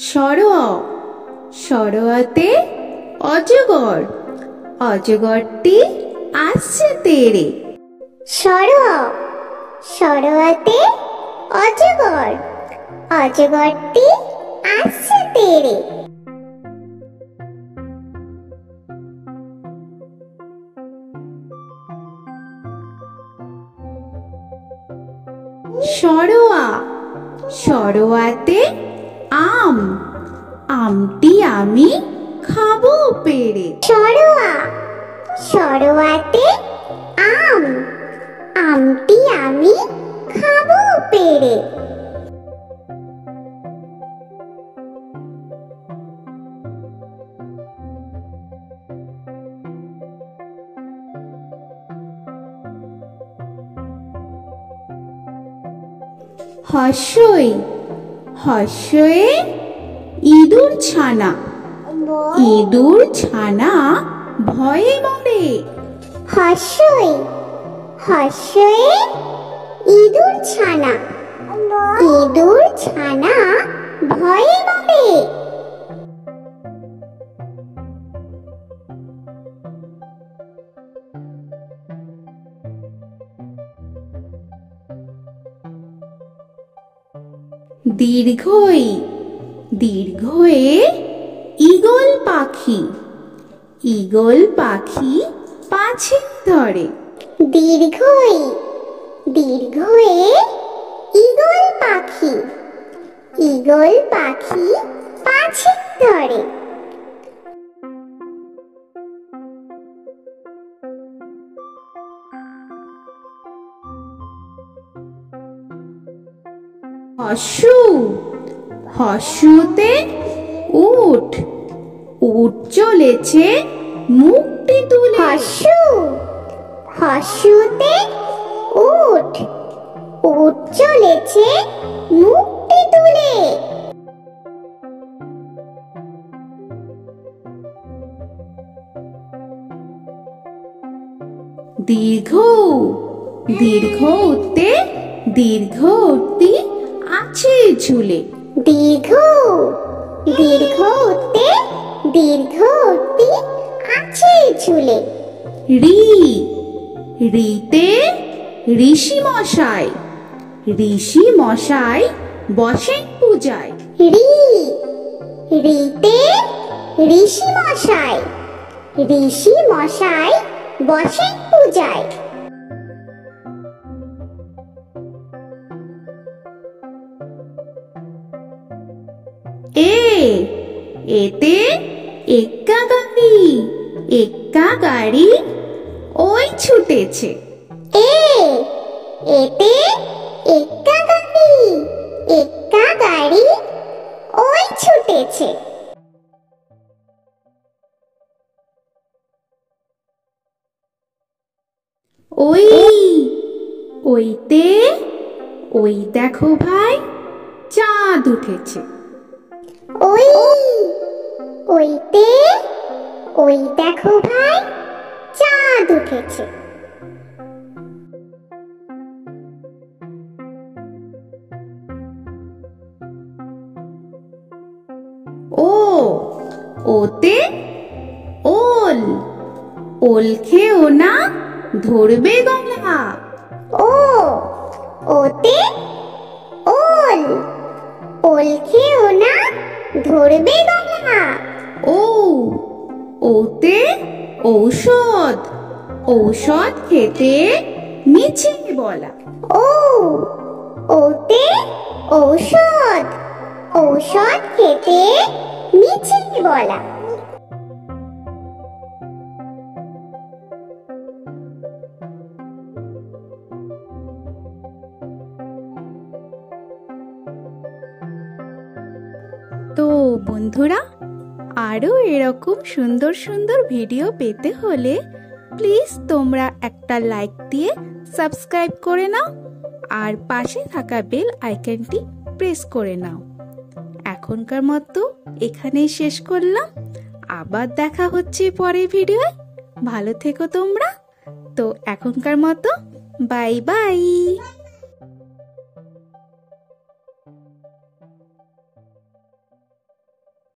সরোয়া, সরোয়াতে অজগর, অজগরটি আসছে তেড়ে। সরোয়া, সরোয়াতে অজগর, অজগরটি আসছে তেড়ে। সরোয়া, সরোয়াতে আম, আমটি আমি খাবো পেড়ে। সরোয়া, সরোয়াতে আম, আমটি আমি খাবো পেড়ে। হর্ষই, হর্ষয়ে ইঁদুর ছানা, ইঁদুর ছানা ভয়ে মরে। হর্ষই, হর্ষয়ে ইঁদুর ছানা, ইঁদুর ছানা ভয়ে মরে। দীর্ঘই, দীর্ঘয়ে ঈগল পাখি, ঈগল পাখি পাছে ধরে। দীর্ঘই, দীর্ঘয়ে ঈগল পাখি, ঈগল পাখি পাছে ধরে। হর্ষু, হর্ষুতে উট, উট চলেছে মুখটি তুলে। হর্ষু, হর্ষুতে উট, উট চলেছে মুখটি তুলে। দীর্ঘ, দীর্ঘতে দীর্ঘটি আছে ঝুলে। দীর্ঘ, দীর্ঘতে দীর্ঘটি আছে ঝুলে। রি, রিতে ঋষি মশাই, ঋষি মশাই বসেন পূজায়। রি, রিতে ঋষি মশাই, ঋষি মশাই বসেন পূজায়। এ, এতে এক্কা গাড়ি, এক্কা গাড়ি ওই ছুটেছে। এ, এতে এক্কা গাড়ি, এক্কা গাড়ি ওই ছুটেছে। ওই, ওইতে ওই দেখো ভাই চাঁদ উঠেছে। ওই, ওইতে ওই দেখো ভাই চাঁদ উঠেছে। ও, ওতে ওল, ওল খেও না ধরবে গলা। ও, ওতে ওল, ওল খেও না ধরবে গলা। ও, ওতে ঔষধ, ঔষধ খেতে মিছে বলা। ও, ওতে ঔষধ, ঔষধ খেতে মিছে বলা। তো বন্ধুরা, আরও এরকম সুন্দর সুন্দর ভিডিও পেতে হলে প্লিজ তোমরা একটা লাইক দিয়ে সাবস্ক্রাইব করে নাও আর পাশে থাকা বেল আইকনটি প্রেস করে নাও। এখনকার মতো এখানেই শেষ করলাম, আবার দেখা হচ্ছে পরের ভিডিওয়। ভালো থেকো তোমরা। তো এখনকার মতো বাই বাই।